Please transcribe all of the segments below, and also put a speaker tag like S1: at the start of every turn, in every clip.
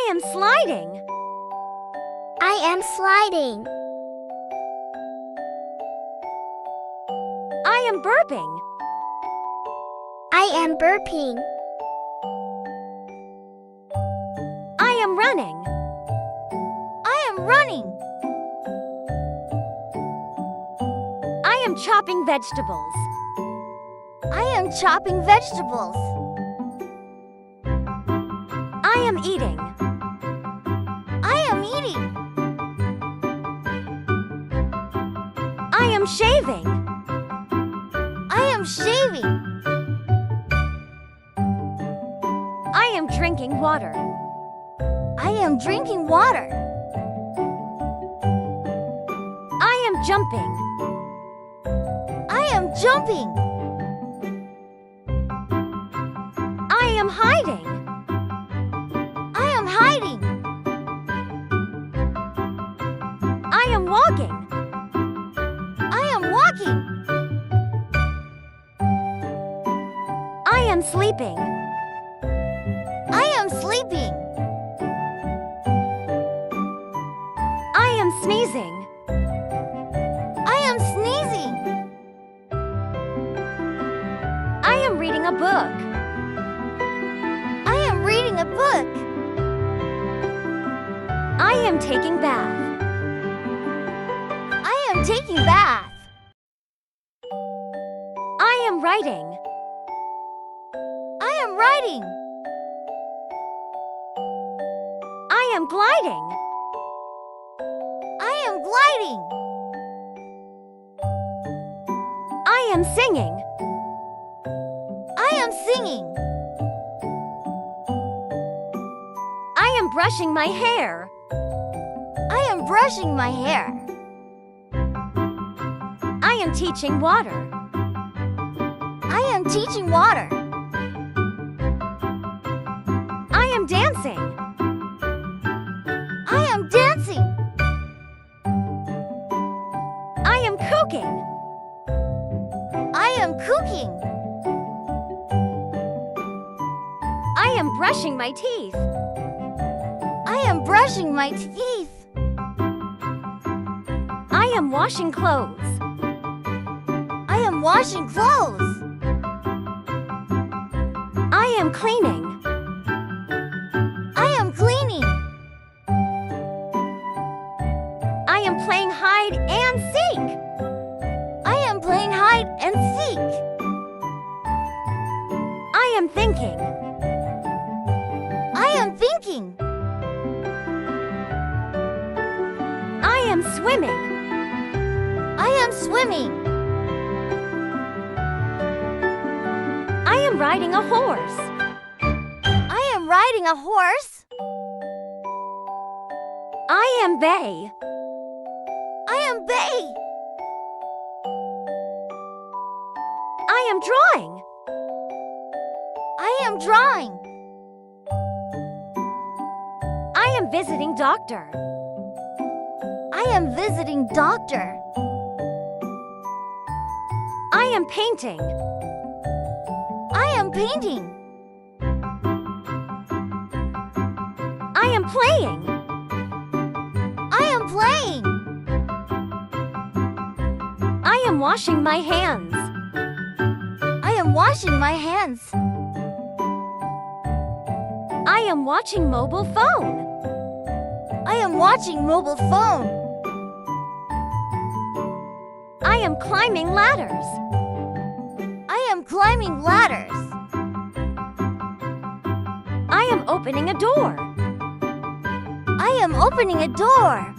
S1: I am sliding.
S2: I am sliding.
S1: I am burping.
S2: I am burping.
S1: I am running.
S2: I am running.
S1: I am chopping vegetables.
S2: I am chopping vegetables.
S1: I am eating.
S2: I am eating.
S1: I am shaving.
S2: I am shaving.
S1: I am drinking water.
S2: I am drinking water.
S1: I am jumping.
S2: I am jumping.
S1: I am hiding.
S2: I am hiding.
S1: I am walking.
S2: I am walking.
S1: I am sleeping.
S2: I am sleeping.
S1: I am sneezing.
S2: I am sneezing.
S1: I am reading a book.
S2: I am reading a book.
S1: I am taking bath.
S2: I am taking bath.
S1: I am writing.
S2: I am writing.
S1: I am gliding.
S2: I am gliding.
S1: I am singing.
S2: I am singing.
S1: I am brushing my hair.
S2: I am brushing my hair.
S1: I am teaching water.
S2: I am teaching water.
S1: I am dancing.
S2: I am dancing.
S1: I am cooking.
S2: I am cooking.
S1: I am brushing my teeth.
S2: I am brushing my teeth.
S1: I am washing clothes.
S2: I am washing clothes.
S1: I am cleaning.
S2: I am cleaning.
S1: I am playing hide and seek.
S2: I am playing hide and seek.
S1: I am thinking.
S2: I am thinking.
S1: I am swimming.
S2: I am swimming.
S1: I am riding a horse.
S2: I am riding a horse.
S1: I am bay.
S2: I am bay.
S1: I am drawing.
S2: I am drawing.
S1: I am visiting doctor.
S2: I am visiting doctor.
S1: I am painting.
S2: I am painting.
S1: I am playing.
S2: I am playing.
S1: I am washing my hands.
S2: I am washing my hands.
S1: I am watching mobile phone.
S2: I am watching mobile phone.
S1: I am climbing ladders.
S2: I am climbing ladders.
S1: I am opening a door.
S2: I am opening a door.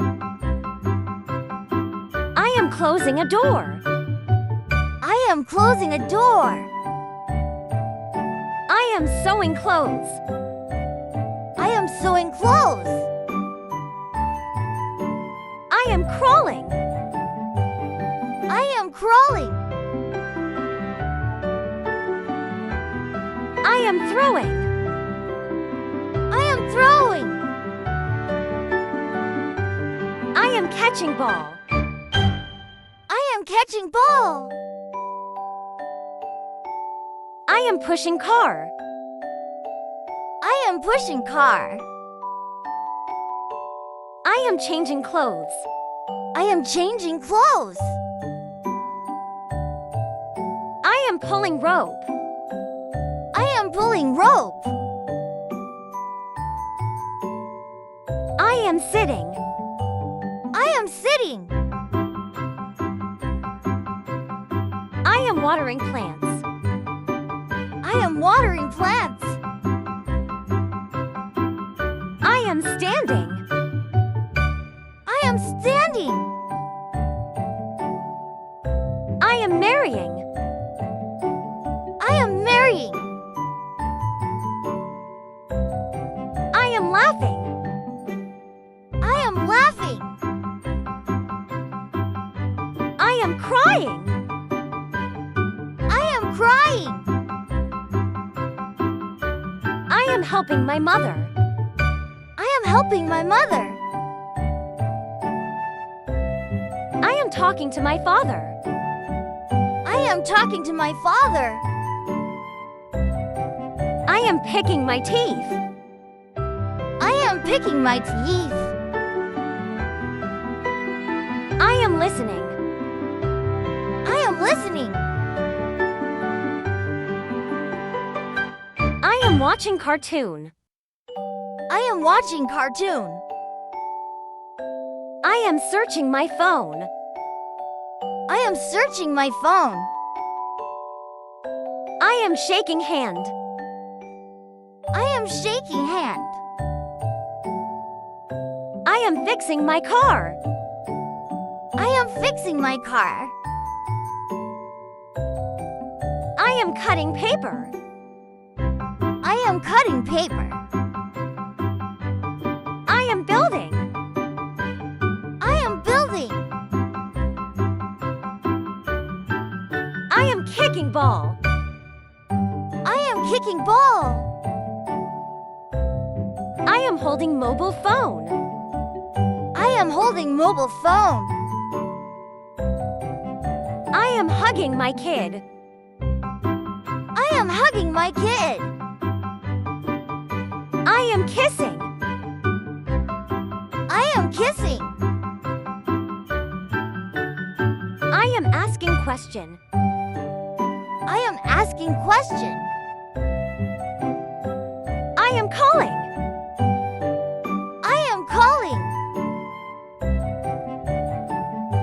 S1: I am closing a door.
S2: I am closing a door.
S1: I am sewing clothes.
S2: I am sewing clothes.
S1: I am crawling.
S2: I am crawling.
S1: I am throwing.
S2: I am throwing.
S1: I am catching ball.
S2: I am catching ball.
S1: I am pushing car.
S2: I am pushing car.
S1: I am changing clothes.
S2: I am changing clothes.
S1: I am pulling rope.
S2: I am pulling rope.
S1: I am sitting.
S2: I am sitting.
S1: I am watering plants.
S2: I am watering plants.
S1: I am standing.
S2: I am standing.
S1: I am marrying.
S2: I am marrying.
S1: I am laughing.
S2: I am laughing.
S1: I am crying.
S2: I am crying.
S1: I am helping my mother.
S2: I am helping my mother.
S1: I am talking to my father.
S2: I am talking to my father.
S1: I am picking my teeth.
S2: I am picking my teeth.
S1: I am listening.
S2: I am listening.
S1: I am watching cartoon.
S2: I am watching cartoon.
S1: I am searching my phone.
S2: I am searching my phone.
S1: I am shaking hand.
S2: I am shaking hand.
S1: I am fixing my car.
S2: I am fixing my car.
S1: I am cutting paper.
S2: I am cutting paper.
S1: I am building.
S2: I am building.
S1: I am kicking ball.
S2: I am kicking ball.
S1: I am holding mobile phone.
S2: I am holding mobile phone.
S1: I am hugging my kid.
S2: I am hugging my kid.
S1: I am kissing.
S2: I am kissing.
S1: I am asking question.
S2: I am asking question.
S1: I am calling.
S2: I am calling.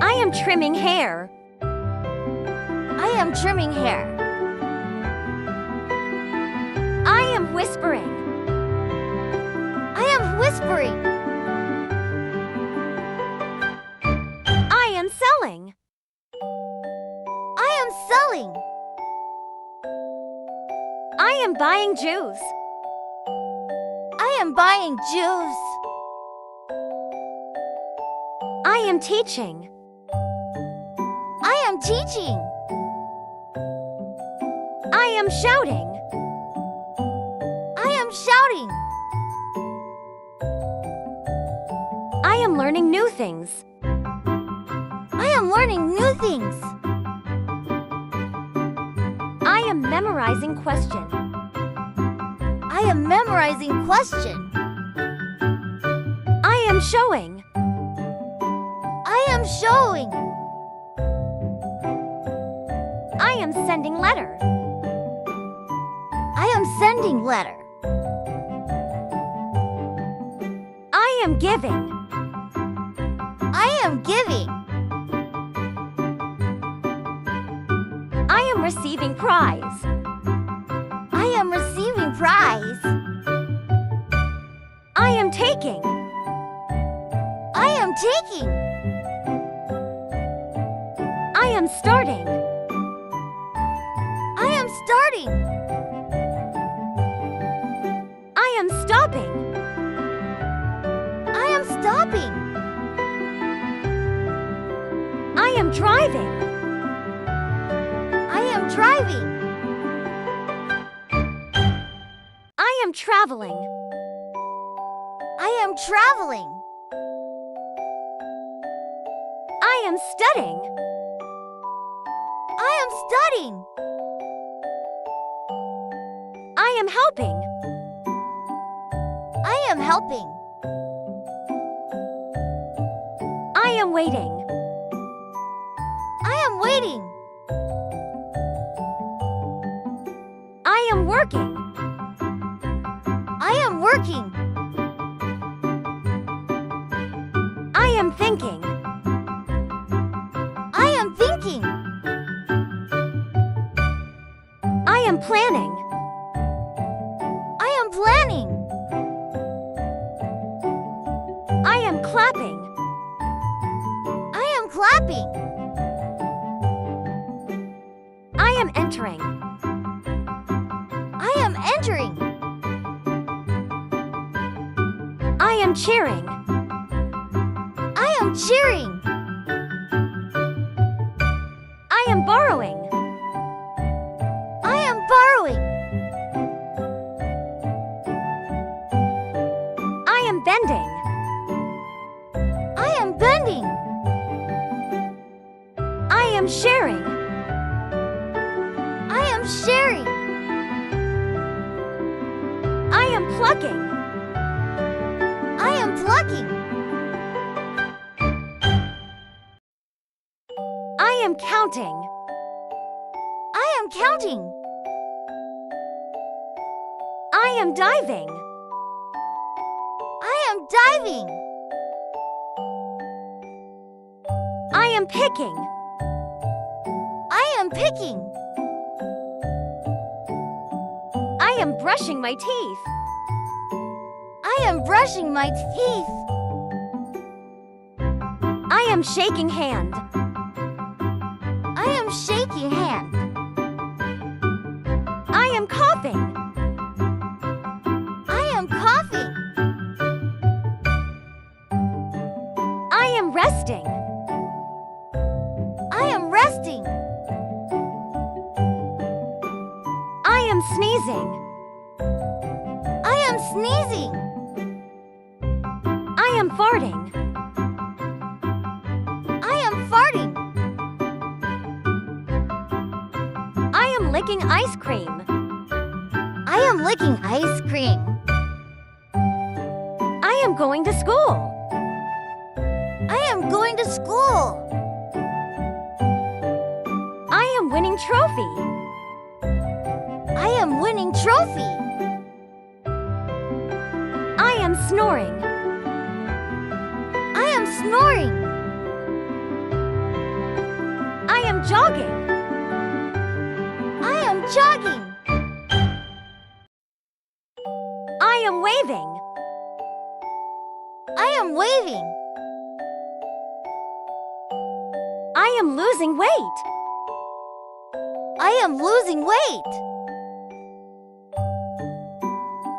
S1: I am trimming hair.
S2: I am trimming hair.
S1: I am whispering.
S2: I am whispering.
S1: I am selling.
S2: I am selling.
S1: I am buying juice.
S2: I am buying juice.
S1: I am teaching.
S2: I am teaching.
S1: I am shouting.
S2: I am shouting.
S1: I am learning new things.
S2: I am learning new things.
S1: I am memorizing question.
S2: I am memorizing question.
S1: I am showing.
S2: I am showing.
S1: I am sending letter.
S2: I am sending letter.
S1: I am giving.
S2: I am giving.
S1: I am receiving prize.
S2: I am receiving prize.
S1: I am taking.
S2: I am taking.
S1: I am starting.
S2: I am starting.
S1: I am stopping.
S2: I am stopping.
S1: I am driving.
S2: I am driving.
S1: I am traveling.
S2: I am traveling.
S1: I am studying.
S2: I am studying.
S1: I am helping.
S2: I am helping.
S1: am waiting.
S2: I am waiting.
S1: I am working.
S2: I am working.
S1: I am thinking.
S2: I am thinking.
S1: I am planning.
S2: I am planning.
S1: I am clapping.
S2: I am clapping.
S1: I am entering.
S2: I am entering.
S1: I am cheering.
S2: I am cheering.
S1: I am borrowing.
S2: I am borrowing.
S1: I am bending.
S2: I am bending.
S1: I am sharing.
S2: I am sharing.
S1: I am plucking.
S2: I am plucking.
S1: I am counting.
S2: I am counting.
S1: I am diving.
S2: I am diving.
S1: I am picking.
S2: I am picking.
S1: I am brushing my teeth.
S2: I am brushing my teeth.
S1: I am shaking hand.
S2: I am shaking hand.
S1: I am coughing.
S2: I am coughing.
S1: I am resting.
S2: I am resting.
S1: I am sneezing.
S2: I am sneezing.
S1: I am farting.
S2: I am farting.
S1: I am licking ice cream.
S2: I am licking ice cream.
S1: I am going to school.
S2: I am going to school.
S1: I am winning trophy.
S2: I am winning trophy.
S1: I am snoring.
S2: I am snoring.
S1: I am jogging.
S2: I am jogging.
S1: I am waving.
S2: I am waving.
S1: I am losing weight.
S2: I am losing weight.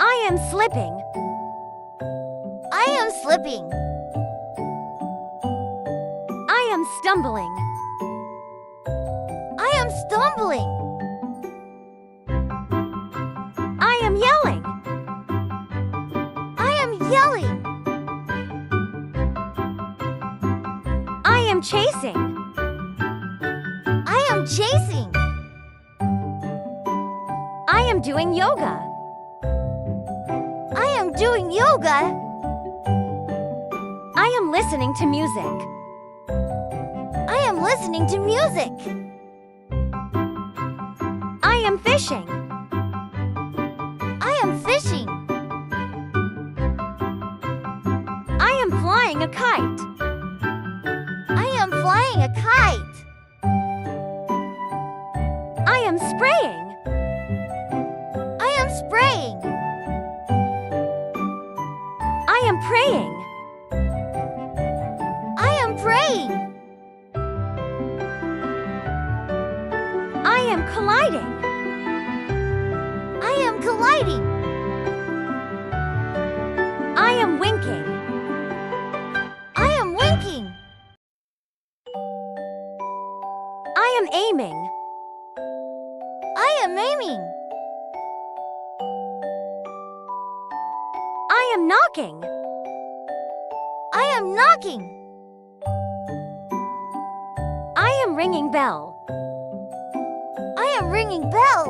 S1: I am slipping.
S2: I am slipping.
S1: I am stumbling.
S2: I am stumbling.
S1: I am yelling.
S2: I am yelling.
S1: I am chasing.
S2: I am chasing.
S1: I am doing yoga.
S2: I am doing yoga.
S1: I am listening to music.
S2: I am listening to music.
S1: I am fishing.
S2: I am fishing.
S1: I am flying a kite.
S2: I am flying a kite.
S1: I am spraying.
S2: I am spraying.
S1: I am praying.
S2: I am praying.
S1: I am colliding.
S2: I am colliding.
S1: I am winking.
S2: I am winking.
S1: I am aiming.
S2: I am aiming.
S1: I am knocking.
S2: I am knocking.
S1: I am ringing bell.
S2: I am ringing bell.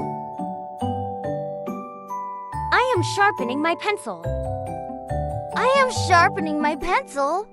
S1: I am sharpening my pencil.
S2: I am sharpening my pencil.